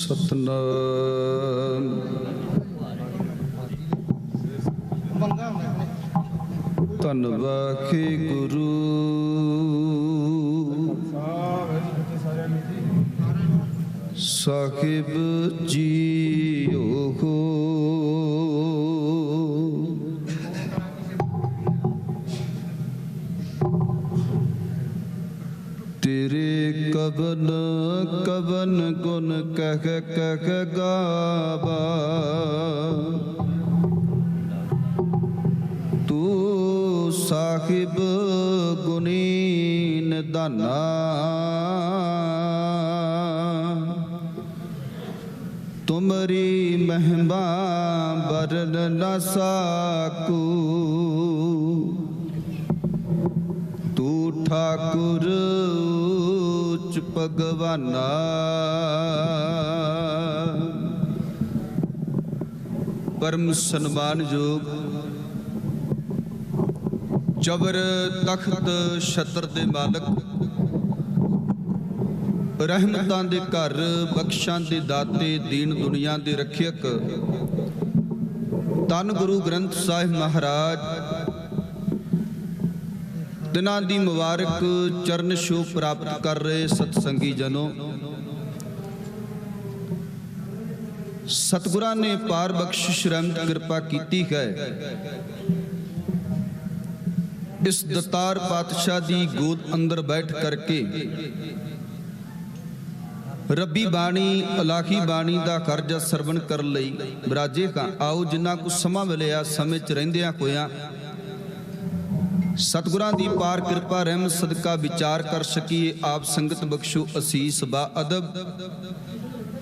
सतनाम धन वाहे गुरु साहिब जीओ हो। तेरे कवन कवन गुण कह कह गावा, तू साहिब गुणी निदाना। तुमरी महिमा बरन न साकू, तू ठाकुर उच्च भगवाना। परम सन्मानयोग जबर तख्त छत्र दे मालक, रहमतां दे घर, बख्शां दे दाते, दीन दुनिया दे रखियक, धन गुरु ग्रंथ साहिब महाराज दिनां दी मुबारक चरण छूह प्राप्त कर रहे सतसंगी जनों, सतगुरां ने पार बख्शिश रहमत कृपा कीती है। इस दतार पातशाह दी गोद अंदर बैठ करके रब्बी बाणी इलाही बाणी दा करजा सरवण कर लई बराजे का। आओ जिन्ना को समा मिलिया समय च रहिंदियां होया सतगुरां दी पार कृपा रहमत सदका विचार कर सकीए। आप संगत बख्शो असीस बा अदब,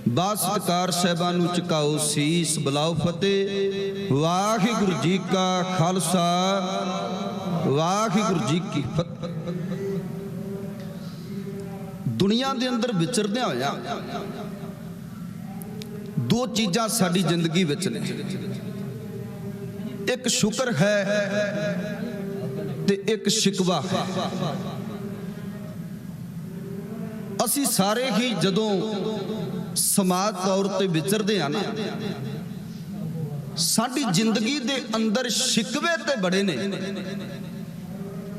बा सत्कार साहिबां नूं झुकाओ सीस, बुलाओ फतेह। वाहिगुरू जी का खालसा, वाहिगुरू जी की फतेह। दुनिया दे अंदर विचरदे होया दो चीज़ां साडी जिंदगी विच ने, एक शुक्र है ते एक शिकवा है। असी सारे ही जदों समाज तौर ते विचरदे हां ना, साडी जिंदगी दे अंदर शिकवे ते बड़े ने,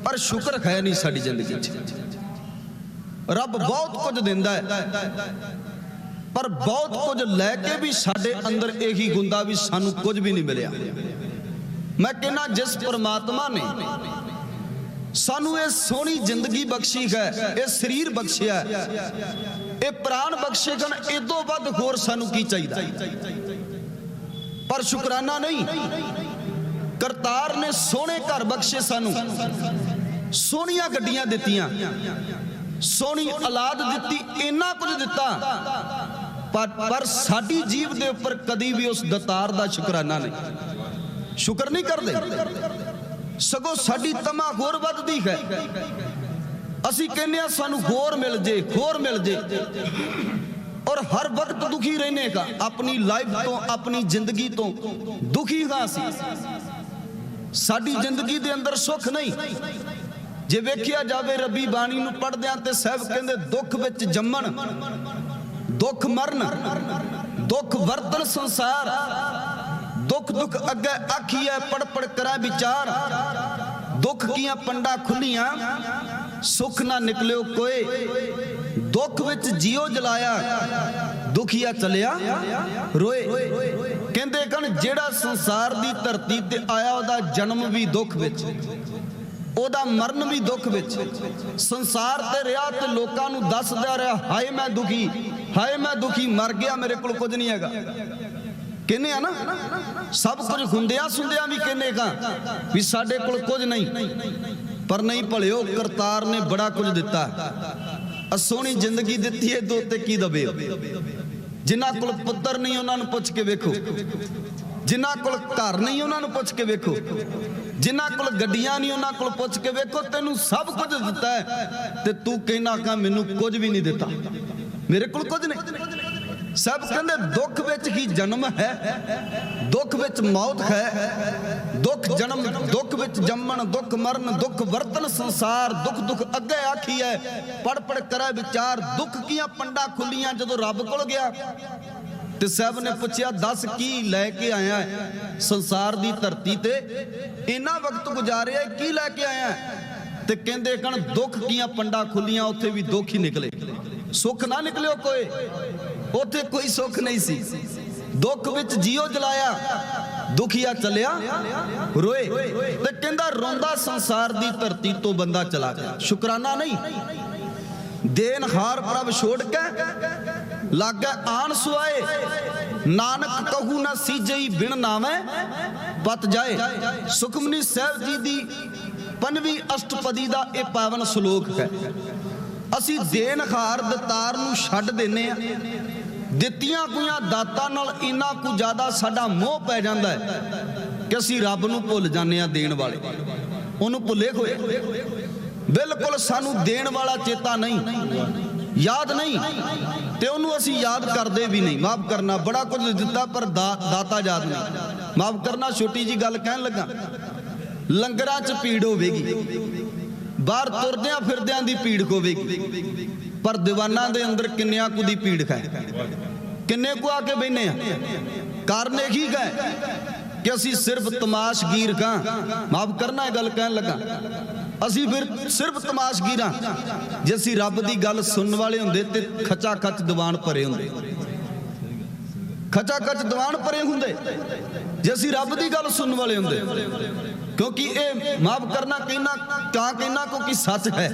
पर शुक्र है नहीं साडी जिंदगी च। रब बहुत कुछ दिंदा है, पर बहुत कुछ लैके भी साडे अंदर यही गुंदा भी सानू कुछ भी नहीं मिलिया। मैं कहना जिस परमात्मा ने सानू ये सोहनी जिंदगी बख्शी है, ये शरीर बख्शिया, ये प्राण बख्शे गन, इदों वध होर सानू की चाहिए। पर शुकराना नहीं, करतार ने सोहने घर बख्शे, सानू सोहनियां गड्डियां दित्तियां, सोहनी औलाद दित्ती, इन्ना कुछ दिता, पर साडी जीव दे उपर कदी भी उस दतार दा शुकराना नहीं। शुक्र नहीं करदे, सगों साडी तमा होर वधदी है। असी कहने सानू होर मिल जे, होर मिल जे, और हर वक्त दुखी रहने का। अपनी लाइफ तो, अपनी जिंदगी तो दुखी हाँ सी। साडी जिंदगी दे अंदर सुख नहीं। जे वेखिया जावे रब्बी बाणी नूं पढ़दियां ते साहब कहंदे दुख विच जम्मण, दुख मरण, दुख वरतन संसार, दुख दुख अगे आखिए पढ़ पढ़ करा विचार। दुख कियां पंडा खुलियां, सुख ना निकलियो कोई। दुख विच जियो जलाया, दुखिया चलिया रोए। कहंदे कन जेड़ा संसार दी धरती ते आया, ओदा जन्म भी दुख विच, ओदा मरण भी दुख विच। संसार ते रहा ते लोकां नूं दसदा रहा, हाय मैं दुखी, हाय मैं दुखी, मर गया, मेरे कोल कुछ नहीं हैगा। कहने आ ना, सब कुछ हुंदियां सुंदियां भी कहने का भी साडे कोल कुछ नहीं, पर नहीं भलिओ, करतार ने बड़ा कुछ दिता। सोहनी जिंदगी दित्ती है, दो ते की दबे। जिन्हां कोल पुत्तर नहीं उन्हां नूं पुछ के वेखो, जिन्हां कोल घर नहीं उन्हां नूं पुछ के वेखो, जिन्हां कोल गड्डियां नहीं उन्हां कोल पुछ के वेखो। तैनूं सब कुछ दिता है ते तू कहना का मैनूं कुछ भी नहीं दिता, मेरे कोल कुछ नहीं। सब कहंदे दुख विच ही जन्म है, दुख विच मौत है, दुख जन्म, दुख विच जम्मण, दुख मरण, दुख वरतन संसार। दुख दुख अगे आखी है, पढ़ पढ़ करे विचार। दुख कियां पंडा खुलियां जदों रब कोल गया। ते साहब ने पूछया दस की लैके आया है संसार दी धरती ते इन्ना वक्त गुजारिया की लैके आया है? ते कहंदे कण दुख कियां पंडा खुलियां उत्थे भी दुख ही निकले, सुख ना निकलियो कोई, उत्थे कोई सुख नहीं सी। दुख विच जियो जलाया, दुखिया चलिया रोए। ते कहंदा रोंदा संसार दी धरती तो बंदा चला गया। शुकराना नहीं, देनहार प्रभ छोड़ के लागे आन सुआए, नानक कहू ना सीजई बिन नावे पत जाए। सुखमनी साहब जी दी 5वीं अष्टपदी दा ये पावन श्लोक है। असी देनहार दतार नूं छड्ड दिंदे आ, दित्तियां कोईयां दातां नाल इन्ना कुछ ज्यादा साडा मोह पै जांदा है कि असी रब नूं भुल जाने आ, देण वाले उहनूं भुले होए। बिल्कुल सानू देण वाला चेता नहीं, याद नहीं, ते उहनूं असी याद करदे भी नहीं। माफ करना, बड़ा कुछ दिता पर दाता याद नहीं। माफ करना, छोटी जी गल कहन लगा, लंगरां च भीड़ होवेगी, बाहर तुरदियां फिरदियां दी भीड़ होवेगी, पर दीवाना दे अंदर किन्नियां कु दी भीड़ है, किन्ने को आके बहने कारण यही है कि असी सिर्फ तमाशगीर का। माफ करना, है गल कहन लगा, असी फिर सिर्फ तमाशगीर हाँ। जे असी रब दी गल सुनने वाले हुंदे ते खचा खच दीवान भरे हुंदे, खचा खच दीवान भरे हुंदे जे असी रब दी गल सुनने वाले हुंदे। क्योंकि ये माफ करना कहना कहना क्योंकि सच है,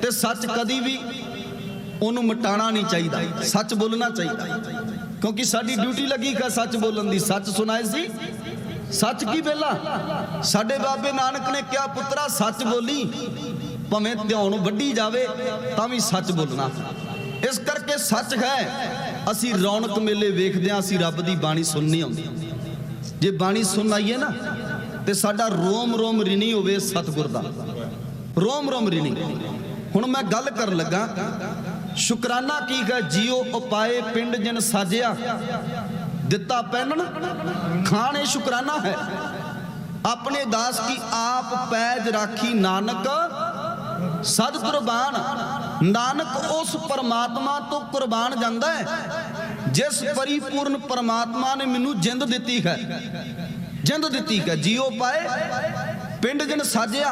ते सच कदी भी उन्होंने मिटाना नहीं चाहिए, सच बोलना चाहिए। क्योंकि साडी ड्यूटी लगी है सच बोलन दी। सच सुनाए सी, सच की बेला साडे बाबे नानक ने क्या पुत्रा सच बोली, भावें ध्यान वड्डी जावे तां भी सच बोलना। इस करके सच है। असी रौनक मेले वेखदे आं, असी रब दी बाणी सुननी आउंदी। जे बाणी सुन आईए ना ते साडा रोम रोम रिणी होवे सतगुर दा, रोम रोम रिणी। हुण मैं गल कर लगा, शुकराना की है? जियो उपाए पिंड जिन साजिया, दिता पैनन खाने शुकराना है। अपने दास की आप पैज राखी नानक सद कुर्बान। नानक उस परमात्मा तो कुर्बान जांदा है जिस परिपूर्ण परमात्मा ने मैनू जिंद दिती है, जिंद दिती है। जियो पाए पिंड जिन साजिया,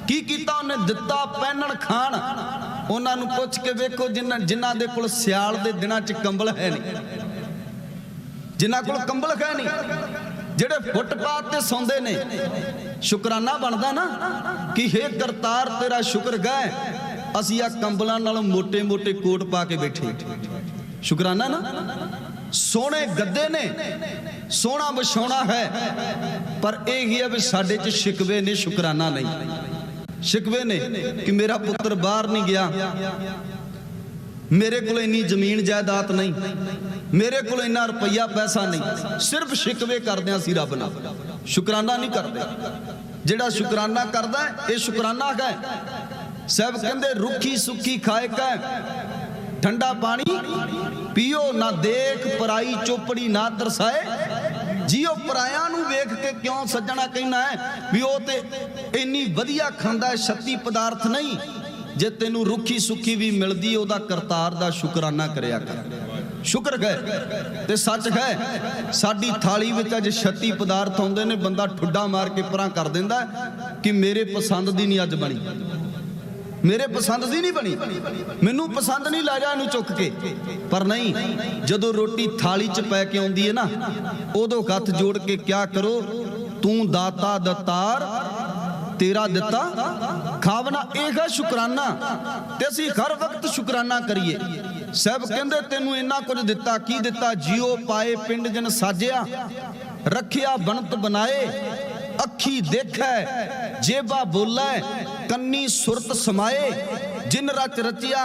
की कीता उन्हें? दिता पैनन खान। उन्होंने पुछ के वेखो जिन्हां दे कोल सियाल दे दिनां च कंबल है नहीं, जिन्हां कोल कंबल है नहीं, जेड़े फुटपाथ ते सौंदे ने। शुकराना बनदा ना कि हे करतार तेरा शुक्र गए असी आ कंबलां नाल मोटे मोटे कोट पा के बैठे। शुकराना ना। सोने गद्दे ने, सोना विछौना है, पर यही है भी साडे च शिकवे ने, शुकराना नहीं। शिकवे ने कि मेरा पुत्र बाहर नहीं गया, मेरे को इन्नी जमीन जायदाद नहीं, मेरे को इन्ना रुपया पैसा नहीं। सिर्फ शिकवे करते असी रब नाल, शुकराना नहीं करते। जेड़ा शुकराना करदा है ये शुकराना है। सब कहंदे रुखी सुखी खाए कै ठंडा पानी पियो, ना देख पराई चोपड़ी ना तरसाए। जियो पराया नू वेख के क्यों सज्जना कहना है भी वो ते इन्नी वधिया खांदा है, शक्ति पदार्थ नहीं। जे तेनू रुखी सुखी भी मिलदी ओदा करतार दा शुकराना करया कर। शुक्र है ते सच है साडी थाली विच अज शक्ति पदार्थ आउंदे ने, बंदा ठुड्डा मार के परां कर दिंदा कि मेरे पसंद दी नहीं अज बनी, मेरे पसंद दी नहीं बनी, मैनू पसंद नहीं, ला जा इनू चुक के। पर नहीं, जदों रोटी थाली च पै के आउंदी है ना, उदों हत्थ जोड़ के क्या करो, तू दाता दतार तेरा दिता खावना। एक है शुकराना, ते असीं हर वक्त शुकराना करिए। सब कहंदे तेनू इन्ना कुछ दिता, की दिता? जियो पाए पिंड जिन साजिया, रखिया बनत बनाए। अखी देखै जेबा बोलै, कन्नी सुरत समाए। जिन रच रचिया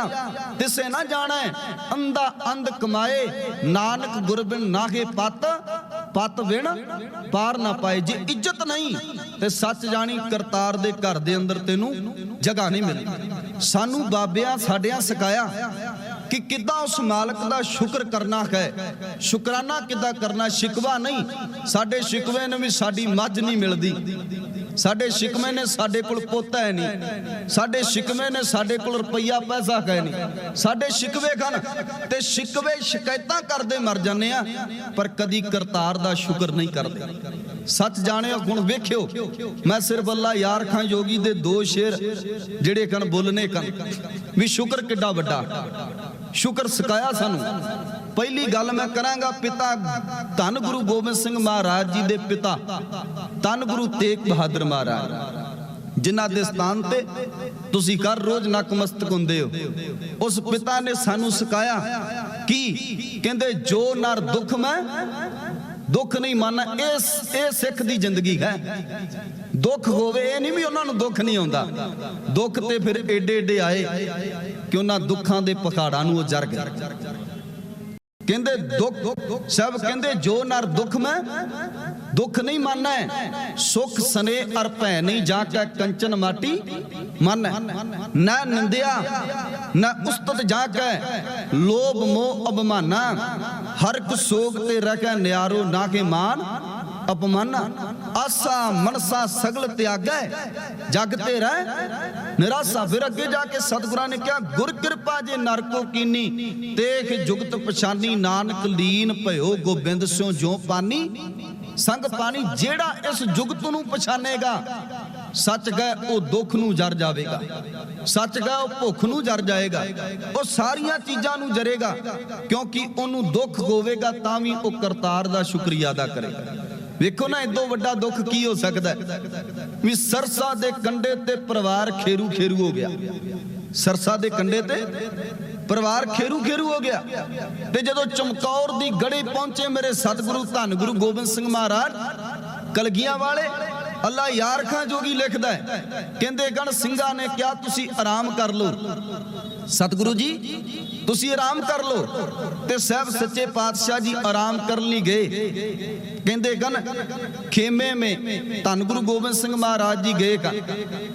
तिसे ना जाने, अंधा अंध कमाए। नानक गुरबिन नाहे पत, पत बिन पार ना पाए। जे इज्जत नहीं ते सच जानी करतार दे घर दे अंदर तेनू जगह नहीं मिलती। सानू बाबियां साडियां सिखाया कि किदां उस मालक दा शुक्र करना है, शुकराना किदां करना। शिकवा नहीं, साडे शिकवे ने भी साडी मझ नहीं मिलदी, साडे शिकवे ने साडे कोल पोता है नहीं, साडे शिकवे ने साडे कोल रुपया पैसा है नहीं, साडे शिकवे खन ते शिकवे शिकायतां करदे मर जाने आ, पर कदी करतार दा शुक्र नहीं करदे। सच जाने हुण वेखियो, मैं सिर्फ अल्लाह यार खां योगी दे दो शेर जिहड़े कन बोलने कन भी शुक्र किड्डा वड्डा, शुक्र सिखाया सानू। पहली गल मैं करांगा, पिता धन गुरु गोबिंद सिंह महाराज जी दे पिता धन गुरु तेग बहादुर महाराज, जिन्हां दे स्थान ते तुसीं कर रोज नकमस्तक हुंदे हो, उस पिता ने सानू सिखाया कि कहंदे जो नर दुख मैं दुख नहीं मानना। ये सिख दी जिंदगी है। दुख होवे ये नहीं भी उन्होंने दुख नहीं आउंदा, दुख ते फिर एडे एडे आए कि उन्हां दुखां दे पखाड़ां नूं जर गए। कहंदे दुख सब कहंदे जो नर दुख में दुख नहीं मानना है, सुख सने अर भै नहीं जाके कंचन माटी मन, न निंदिया न उस्तत जाके लोभ मोह अभिमाना, हर एक सोग ते रह के न्यारो ना के मान अपमाना, आसा मनसा सगल त्यागै जग ते रह निराशा। फिर अगे जाके सतगुरां ने कहा, गुर कृपा जे नर को कीनी देख जुगत पछानी, नानक लीन भयो गोबिंद स्यों जो पानी संग पानी। जेड़ा इस जुगत नूं पछानेगा, सच गए वो दुख नूं जर जावेगा, सच गए वो भुख नूं जर जाएगा, वो सारियां चीजां नूं जरेगा, क्योंकि ओनू दुख होवेगा तां भी वो करतार दा शुक्रिया अदा करेगा। वेखो ना इदों वड्डा दुख की हो सकदा है भी सरसा दे कंडे ते परिवार खेरू खेरू हो गया, सरसा दे कंडे ते परिवार खेरू खेरू हो गया। ते जदों चमकौर दी गड़ी पहुंचे मेरे सतगुरु धन गुरु गोबिंद सिंह महाराज कलगियां वाले, अल्लाह यार खां जोगी लिखदा है, कहंदे गण सिंघां ने क्या तुसी आराम कर लो, सतगुरु जी तुसी आराम कर लो। ते साहब सच्चे पातशाह जी आराम करन लई गए, कहंदे गण खेमे में धन गुरु गोबिंद सिंह महाराज जी गए का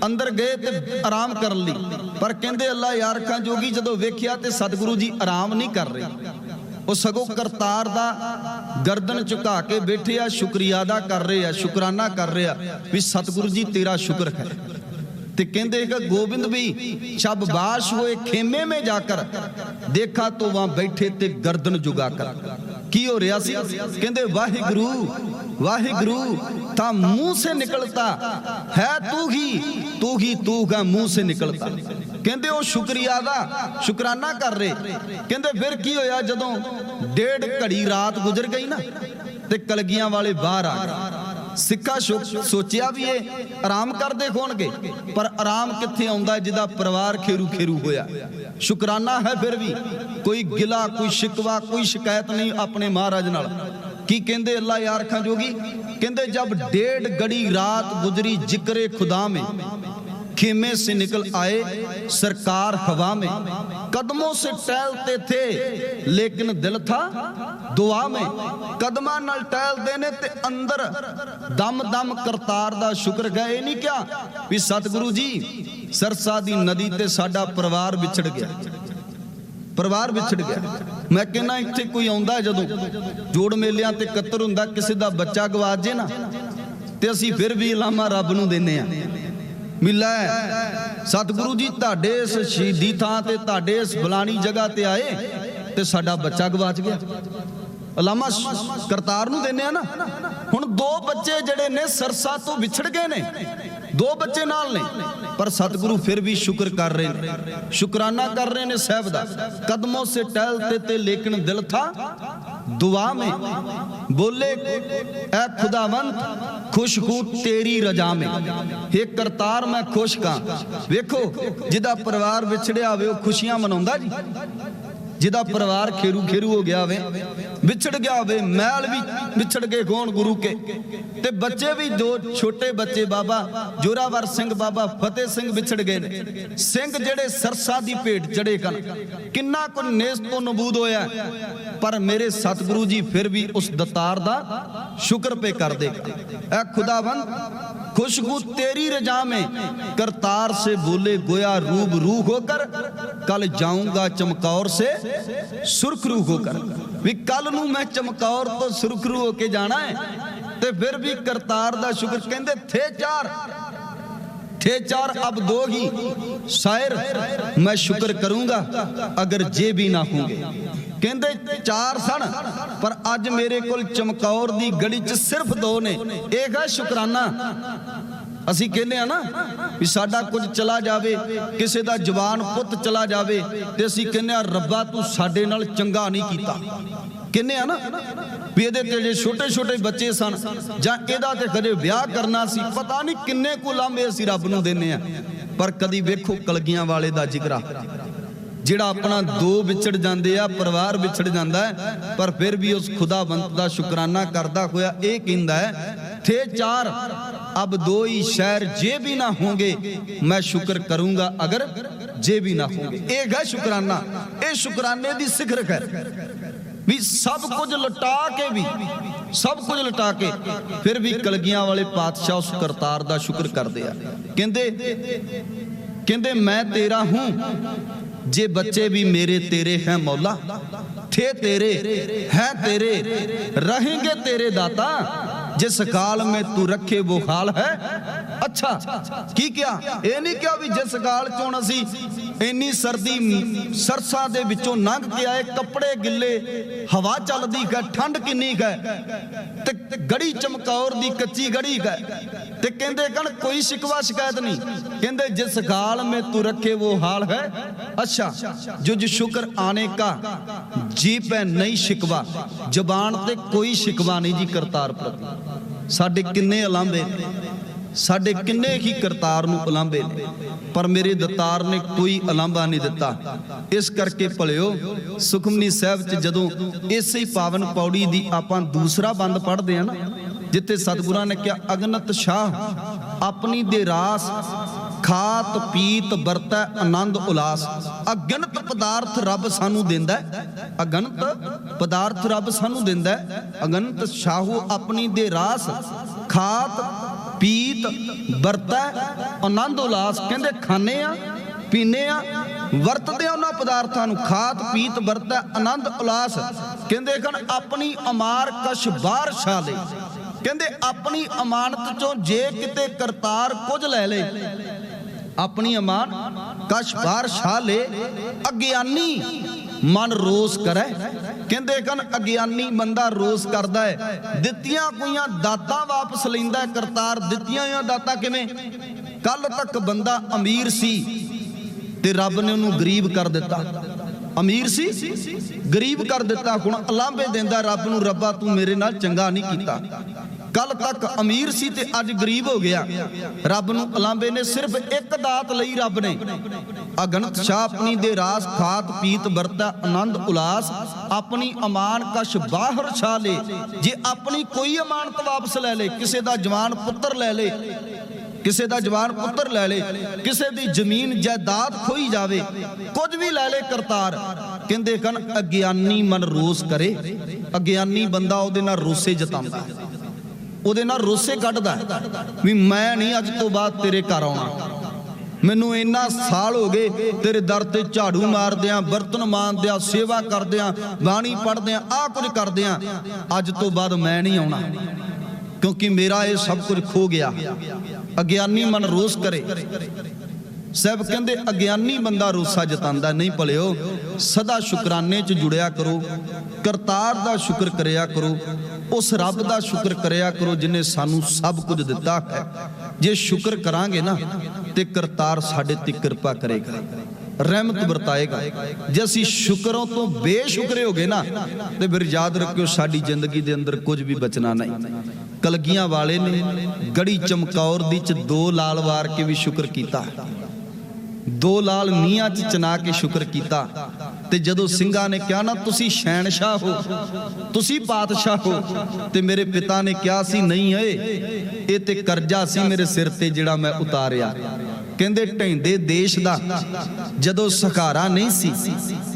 अंदर गए ते आराम करन लई, पर कहंदे अल्लाह यार खां जोगी जदों वेखिया ते सतगुरु जी आराम नहीं कर रहे, वो सगों करतार दा गर्दन झुका के बैठे आ, शुक्रिया अदा कर रहे आ, शुकराना कर रहे आ भी सतगुरु जी तेरा शुक्र है। ते कहंदे गोविंद भी शाबाश हुए खेमे में जाकर देखा तो वहां बैठे ते गर्दन झुकाकर की हो रहा सी, कहंदे वाहिगुरु वाहिगुरु था मुंह से निकलता है तू ही तू का मुंह से निकलता। कहंदे वो शुक्रिया दा शुकराना कर रहे। कहंदे फिर की होया जदों 1.5 घड़ी रात गुजर गई ना ते कलगियां वाले बाहर आ गए। सिक्खा सोचिया भी ये आराम करते होणगे, पर आराम कित्थे आउंदा जिहदा परिवार खेरू खेरू होया। शुकराना है फिर भी, कोई गिला कोई शिकवा कोई शिकायत नहीं अपने महाराज नाल। की कहंदे अल्लाह यार खां जोगी, कहंदे जब 1.5 घड़ी रात गुजरी जिक्रे खुदा में, खेमे से निकल आए सरकार हवा में, कदमों से टहलते थे लेकिन दिल था दुआ में, कदमां नाल टहल देने ते अंदर दम दम करतार दा शुक्र गए। नहीं क्या भी सतगुरु जी सरसा दी नदी ते साडा परिवार विछड़ गया, परिवार विछड़ गया। मैं कहना इत्थे कोई आउंदा जदों जोड़ मेलियां ते कत्तर हुंदा, किसी दा बच्चा गवाच जे ना ते असीं फिर भी लामा रब नूं देने आ मिला है। सतगुरु जी तुहाडे इस शहीदी थां ते तुहाडे इस फलानी जगह ते आए ते साडा बच्चा गवाच गया, अलामा करतार नूं देने आ ना। हुण 2 बच्चे जड़े ने सरसा तो विछड़ गए ने, 2 बच्चे नाल ने, पर सतगुरु फिर भी शुक्र कर रहे ने, शुकराना कर रहे ने साहब दा। कदमों से टहलते थे लेकिन दिल था दुआ में, बोले ऐ खुदावंत खुश हूं तेरी रजा में। हे करतार मैं खुश का। वेखो जिदा परिवार विछड़िया होवे वो खुशियां मनाउंदा जी, जिदा परिवार खेरू खेरू हो गया होवे, विछड़ गया होवे, मैल भी विछड़ गए होण गुरु के, ते बच्चे भी 2 छोटे बच्चे बाबा जोरावर सिंह बाबा फतेह सिंह विछड़ गए ने। सिंह जेड़े सरसा दी भेट चढ़े कन, किन्ना कुछ नेस तो नबूद होया, पर मेरे सतगुरु जी फिर भी उस दतार दा शुक्र पे कर दे। ऐ खुदावंद खुशबू तेरी रजा में, करतार से बोले गोया रूबरू होकर, कल जाऊंगा चमकौर से सुरखरू होकर। भी कल नू मैं चमकौर तो सुरखरू होके जाना है, ते फिर भी करतार दा शुक्र। कहंदे थे चार अब दो ही, शायर मैं शुक्र करूंगा अगर जे भी ना होंगे। कहंदे चार सन पर अज मेरे कोल चमकौर दी गड़ी च सिर्फ दो ने। एक है शुकराना। ਅਸੀਂ ਕਹਿੰਦੇ ਆ ਨਾ ਵੀ ਸਾਡਾ ਕੁਝ ਚਲਾ ਜਾਵੇ, ਕਿਸੇ ਦਾ ਜਵਾਨ ਪੁੱਤ ਚਲਾ ਜਾਵੇ, ਤੇ ਅਸੀਂ ਕਹਿੰਦੇ ਆ ਰੱਬਾ ਤੂੰ ਸਾਡੇ ਨਾਲ ਚੰਗਾ ਨਹੀਂ ਕੀਤਾ। ਕਹਿੰਦੇ ਆ ਨਾ ਵੀ ਇਹਦੇ ਤੇ ਜੇ ਛੋਟੇ ਛੋਟੇ ਬੱਚੇ ਸਨ ਜਾਂ ਇਹਦਾ ਤੇ ਕਦੇ ਵਿਆਹ ਕਰਨਾ ਸੀ, ਪਤਾ ਨਹੀਂ ਕਿੰਨੇ ਕੁ ਲਾਂਭੇ ਅਸੀਂ ਰੱਬ ਨੂੰ ਦਿੰਨੇ ਆ। ਪਰ ਕਦੀ ਵੇਖੋ ਕਲਗੀਆਂ ਵਾਲੇ ਦਾ ਜ਼ਿਕਰਾ, ਜਿਹੜਾ ਆਪਣਾ ਦੋ ਵਿਛੜ ਜਾਂਦੇ ਆ, ਪਰਿਵਾਰ ਵਿਛੜ ਜਾਂਦਾ ਹੈ, ਪਰ ਫਿਰ ਵੀ ਉਸ ਖੁਦਾਵੰਤ ਦਾ ਸ਼ੁਕਰਾਨਾ ਕਰਦਾ ਹੋਇਆ ਇਹ ਕਹਿੰਦਾ ਹੈ थे चार अब दो ही, शहर जे भी ना होंगे मैं शुक्र करूंगा अगर जे भी ना होंगे। एक है शुकराना, ये शुकराने दी सिखरक है भी सब कुछ लुटा के भी, सब कुछ लुटा के फिर भी कलगियां वाले पातशाह उस करतार दा शुक्र करदे आ। कहंदे मैं तेरा हूं जे बच्चे भी मेरे तेरे हैं मौला, थे तेरे हैं तेरे रहेंगे तेरे दाता, जिस काल में तू रखे वो हाल है। अच्छा की क्या ये नहीं क्या भी जिस काल चों असी इन्नी सर्दी सरसा दे विचों लंघ के आए, कपड़े गिले, हवा चलदी है, ठंड किन्नी है, ते गड़ी चमकौर दी कच्ची गड़ी है, ते कहंदे कन कोई शिकवा शिकायत नहीं। कहंदे जिस काल में तू रखे वो हाल है। अच्छा जो शुक्र आने का जी पे नहीं शिकवा, जबान ते कोई शिकवा नहीं जी करतार प्रति। साडे किन्ने अलांभे, साडे किन्ने ही करतार नूं अलांभे ने, पर मेरे दतार ने कोई अलांभा नहीं दिता। इस करके भलिओ सुखमनी साहिब च जदों इसे ही पावन पौड़ी दी आपां दूसरा बंद पढ़दे आ ना, जिथे सतगुरां ने कहा अगनत शाह अपनी दे रास, खात पीत बरतै आनंद उलास। अगणत पदार्थ रब सानू दिंदा है, अगणत पदार्थ रब सानू दिंदा है। अगणत शाहू अपनी दे रास, खात पीत बरतै आनंद उलास। कहंदे खाने आ पीने आ वरतदे उन्हां पदार्थां नूं, खात पीत बरतै आनंद उलास। कहंदे कन अपनी अमार कश बाहर छा ले। कहंदे अपनी अमानत चों जे किते करतार कुछ लै ले, अपनी अमान कश बाहर छा ले, अज्ञानी मन रोस करे। कहंदे कन अज्ञानी बंदा रोस करदा है, दित्तियां कोईयां दातां वापस लैंदा है करतार। दित्तियां होईयां दातां किवें? कल तक बंदा अमीर सी ते रब ने उन्होंने गरीब कर दिता, अमीर सी गरीब कर दिता। हुण अलांभे देंदा रब नूं, रब्बा तू मेरे नाल चंगा नहीं कीता। कल तक अमीर सी ते अज गरीब हो गया। रब नूं अलांभे ने सिर्फ एक दात लई रब ने। अगणत शाह अपनी दे रास, खात पीत बरता आनंद उलास। अपनी अमान कश बाहर छा ले। जे अपनी कोई अमानत वापस ले ले, किसी दा जवान पुत्र ले ले, किसी दा जवान पुत्र ले ले, किसी दी जमीन जायदाद खोई जावे, कुछ भी ले ले करतार। कहंदे कन अज्ञानी मन रोस करे। अज्ञानी बंदा ओदे नाल रोसे जतांदा, ओदे नाल रोसे कढदा भी मैं नहीं अज तो बाद तेरे घर आउणा, मैनू इन्ना साल हो गए तेरे दर ते झाड़ू मारदियां, बर्तन मांजदियां, सेवा करदियां, बाणी पढ़दियां, आ कुछ करदियां, अज तो बाद मैं नहीं आउणा क्योंकि मेरा ये सब कुछ खो गया। अज्ञानी मन रोस करे। साहब कहंदे अज्ञानी बंदा रोसा जतांदा नहीं। भलिओ सदा शुकराने च जुड़िया करो, करतार दा शुक्र करया करो, उस रब दा शुक्र करया करो जिन्हें सानू सब कुछ दिता है। जे शुक्र करांगे ना ते करतार साडे ते कृपा करेगा, रहमत बरताएगा। जे असीं शुकरों तो बेशुकरे हो गए ना ते फिर याद रखियो साडी जिंदगी दे अंदर कुछ भी बचना नहीं। कलगियां वाले ने गड़ी चमकौर दी च दो लाल वार के भी शुक्र कीता, दो लाल नीहां च चना के शुक्र कीता। ते जदों सिंघां ने कहा ना तुसी शहनशाह हो, तुसी पातशाह हो, ते मेरे पिता ने कहा सी नहीं है ये ते करजा सी मेरे सिर ते जिहड़ा मैं उतारिया। ਕਹਿੰਦੇ ਢਹਿੰਦੇ ਦੇਸ਼ ਦਾ ਜਦੋਂ ਸਹਾਰਾ ਨਹੀਂ ਸੀ,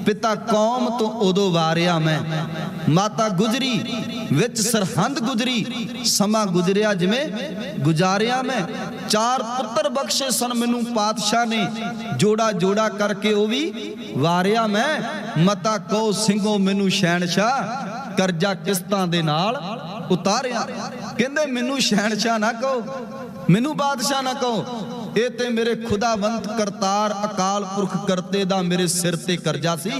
ਪਿਤਾ ਕੌਮ ਤੋਂ ਉਦੋਂ ਵਾਰਿਆ ਮੈਂ। ਮਾਤਾ ਗੁਜਰੀ ਵਿੱਚ ਸਰਹੰਦ ਗੁਜਰੀ, ਸਮਾਂ ਗੁਜਰਿਆ ਜਿਵੇਂ ਗੁਜ਼ਾਰਿਆ ਮੈਂ। 4 ਪੁੱਤਰ ਬਖਸ਼ੇ ਸਨ ਮੈਨੂੰ ਪਾਤਸ਼ਾਹ ਨੇ, ਜੋੜਾ ਜੋੜਾ ਕਰਕੇ ਉਹ ਵੀ ਵਾਰਿਆ ਮੈਂ। ਮਤਾ ਕਹੋ ਸਿੰਘੋ ਮੈਨੂੰ ਸ਼ਹਿਨਸ਼ਾਹ, ਕਰਜ਼ਾ ਕਿਸ਼ਤਾਂ ਦੇ ਨਾਲ ਉਤਾਰਿਆ। ਕਹਿੰਦੇ ਮੈਨੂੰ ਸ਼ਹਿਨਸ਼ਾਹ ਨਾ ਕਹੋ, ਮੈਨੂੰ ਬਾਦਸ਼ਾਹ ਨਾ ਕਹੋ, ਇਹ ਤੇ ਮੇਰੇ ਖੁਦਾਵੰਤ ਕਰਤਾਰ ਅਕਾਲ ਪੁਰਖ ਕਰਤੇ ਦਾ ਮੇਰੇ ਸਿਰ ਤੇ ਕਰਜ਼ਾ ਸੀ,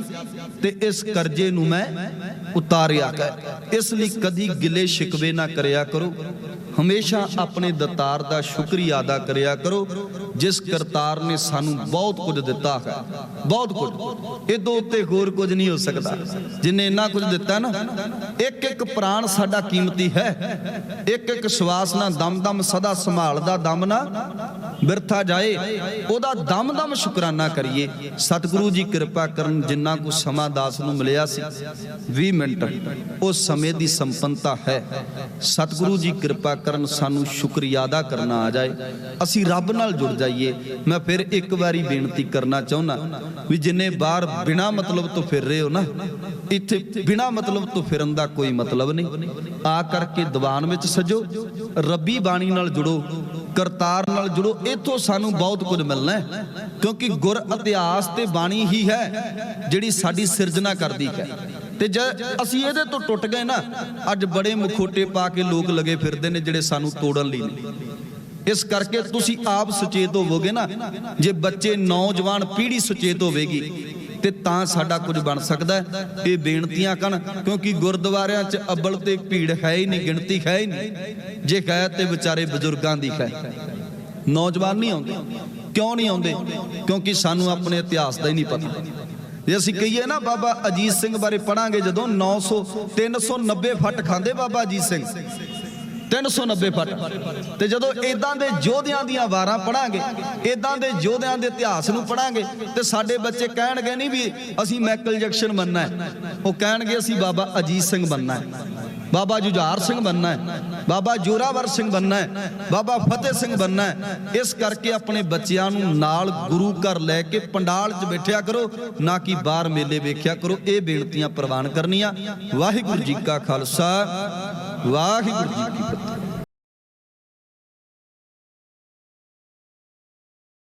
ਤੇ ਇਸ ਕਰਜ਼ੇ ਨੂੰ ਮੈਂ ਉਤਾਰਿਆ ਕਰ। ਇਸ ਲਈ ਕਦੀ ਗਿਲੇ ਸ਼ਿਕਵੇ ਨਾ ਕਰਿਆ ਕਰੋ, ਹਮੇਸ਼ਾ ਆਪਣੇ ਦਾਤਾਰ ਦਾ ਸ਼ੁਕਰੀਆ ਅਦਾ ਕਰਿਆ ਕਰੋ, ਜਿਸ ਕਰਤਾਰ ਨੇ ਸਾਨੂੰ ਬਹੁਤ ਕੁਝ ਦਿੱਤਾ ਹੈ, ਬਹੁਤ ਕੁਝ। ਇਹਦੋਂ ਉੱਤੇ ਹੋਰ ਕੁਝ ਨਹੀਂ ਹੋ ਸਕਦਾ ਜਿਨੇ ਇੰਨਾ ਕੁਝ ਦਿੱਤਾ ਨਾ। ਇੱਕ ਇੱਕ ਪ੍ਰਾਣ ਸਾਡਾ ਕੀਮਤੀ ਹੈ, ਇੱਕ ਇੱਕ ਸਵਾਸ ਨਾ ਦਮ ਦਮ ਸਦਾ ਸੰਭਾਲਦਾ ਦਮ ਨਾ ਬਿਰਥਾ ਜਾਏ, ਉਹਦਾ ਦਮ ਦਮ ਸ਼ੁਕਰਾਨਾ ਕਰੀਏ। ਸਤਿਗੁਰੂ ਜੀ ਕਿਰਪਾ ਕਰਨ, ਜਿੰਨਾ ਕੁ ਸਮਾਂ ਦਾਸ ਨੂੰ ਮਿਲਿਆ ਸੀ 20 ਮਿੰਟ, ਉਸ ਸਮੇਂ ਦੀ ਸੰਪੰਨਤਾ ਹੈ। ਸਤਿਗੁਰੂ ਜੀ ਕਿਰਪਾ ਕਰਨ, ਸਾਨੂੰ ਸ਼ੁਕਰੀਆ ਅਦਾ ਕਰਨਾ ਆ ਜਾਏ, ਅਸੀਂ ਰੱਬ ਨਾਲ ਜੁੜ ਜਾਈਏ। ਮੈਂ ਫਿਰ ਇੱਕ ਵਾਰੀ ਬੇਨਤੀ ਕਰਨਾ ਚਾਹੁੰਦਾ ਵੀ ਜਿੰਨੇ ਬਾਹਰ ਬਿਨਾਂ ਮਤਲਬ ਤੋਂ ਫਿਰ ਰਹੇ ਹੋ ਨਾ, ਇੱਥੇ ਬਿਨਾਂ ਮਤਲਬ ਤੋਂ ਫਿਰਨ ਦਾ ਕੋਈ ਮਤਲਬ ਨਹੀਂ। ਆ ਕਰਕੇ ਦੀਵਾਨ ਵਿੱਚ ਸਜੋ, ਰੱਬੀ ਬਾਣੀ ਨਾਲ ਜੁੜੋ, ਕਰਤਾਰ ਨਾਲ ਜੁੜੋ, ਇੱਥੋਂ ਸਾਨੂੰ ਬਹੁਤ ਕੁਝ ਮਿਲਣਾ ਹੈ। ਕਿਉਂਕਿ ਗੁਰ ਇਤਿਹਾਸ ਤੇ ਬਾਣੀ ਹੀ ਹੈ ਜਿਹੜੀ ਸਾਡੀ ਸਿਰਜਣਾ ਕਰਦੀ ਹੈ। ਤੇ ਜੇ ਅਸੀਂ ਇਹਦੇ ਤੋਂ ਟੁੱਟ ਗਏ ਨਾ, ਅੱਜ ਬੜੇ ਮੁਖੋਟੇ ਪਾ ਕੇ ਲੋਕ ਲਗੇ ਫਿਰਦੇ ਨੇ ਜਿਹੜੇ ਸਾਨੂੰ ਤੋੜਨ ਲਈ ਨੇ। ਇਸ ਕਰਕੇ ਤੁਸੀਂ ਆਪ ਸੁਚੇਤ ਹੋਵੋਗੇ ਨਾ, ਜੇ ਬੱਚੇ ਨੌਜਵਾਨ ਪੀੜ੍ਹੀ ਸੁਚੇਤ ਹੋਵੇਗੀ ਤੇ ਤਾਂ ਸਾਡਾ ਕੁਝ ਬਣ ਸਕਦਾ। ਇਹ ਬੇਨਤੀਆਂ ਕਰਨ, ਕਿਉਂਕਿ ਗੁਰਦੁਆਰਿਆਂ 'ਚ ਅੱਬਲ ਤੇ ਭੀੜ ਹੈ ਹੀ ਨਹੀਂ, ਗਿਣਤੀ ਹੈ ਹੀ ਨਹੀਂ। ਜੇ ਹੈ ਤੇ ਵਿਚਾਰੇ ਬਜ਼ੁਰਗਾਂ ਦੀ ਹੈ, ਨੌਜਵਾਨ ਨਹੀਂ ਆਉਂਦੇ। ਕਿਉਂ ਨਹੀਂ ਆਉਂਦੇ? ਕਿਉਂਕਿ ਸਾਨੂੰ ਆਪਣੇ ਇਤਿਹਾਸ ਦਾ ਹੀ ਨਹੀਂ ਪਤਾ। ਜੇ ਅਸੀਂ ਕਹੀਏ ਨਾ ਬਾਬਾ ਅਜੀਤ ਸਿੰਘ ਬਾਰੇ ਪੜਾਂਗੇ, ਜਦੋਂ 390 ਫੱਟ ਖਾਂਦੇ ਬਾਬਾ ਅਜੀਤ ਸਿੰਘ, 390 ਫੱਟ, ਤੇ ਜਦੋਂ ਇਦਾਂ ਦੇ ਯੋਧਿਆਂ ਦੀਆਂ ਵਾਰਾਂ ਪੜਾਂਗੇ, ਇਦਾਂ ਦੇ ਯੋਧਿਆਂ ਦੇ ਇਤਿਹਾਸ ਨੂੰ ਪੜਾਂਗੇ, ਤੇ ਸਾਡੇ ਬੱਚੇ ਕਹਿਣਗੇ ਨਹੀਂ ਵੀ ਅਸੀਂ ਮਾਈਕਲ ਜੈਕਸਨ ਬਣਨਾ ਹੈ, ਉਹ ਕਹਿਣਗੇ ਅਸੀਂ ਬਾਬਾ ਅਜੀਤ ਸਿੰਘ ਬਣਨਾ ਹੈ, ਬਾਬਾ ਜੁਝਾਰ ਸਿੰਘ ਬਣਨਾ ਹੈ, ਬਾਬਾ ਜੋਰਾਵਰ ਸਿੰਘ ਬਣਨਾ ਹੈ, ਬਾਬਾ ਫਤਿਹ ਸਿੰਘ ਬਣਨਾ ਹੈ। ਇਸ ਕਰਕੇ ਆਪਣੇ ਬੱਚਿਆਂ ਨੂੰ ਨਾਲ ਗੁਰੂ ਘਰ ਲੈ ਕੇ ਪੰਡਾਲ 'ਚ ਬੈਠਿਆ ਕਰੋ, ਨਾ ਕਿ ਬਾਹਰ ਮੇਲੇ ਵੇਖਿਆ ਕਰੋ। ਇਹ ਬੇਨਤੀਆਂ ਪ੍ਰਵਾਨ ਕਰਨੀਆਂ। ਵਾਹਿਗੁਰੂ ਜੀ ਕਾ ਖਾਲਸਾ, ਵਾਹਿਗੁਰੂ ਜੀ ਕੀ ਫਤਿਹ।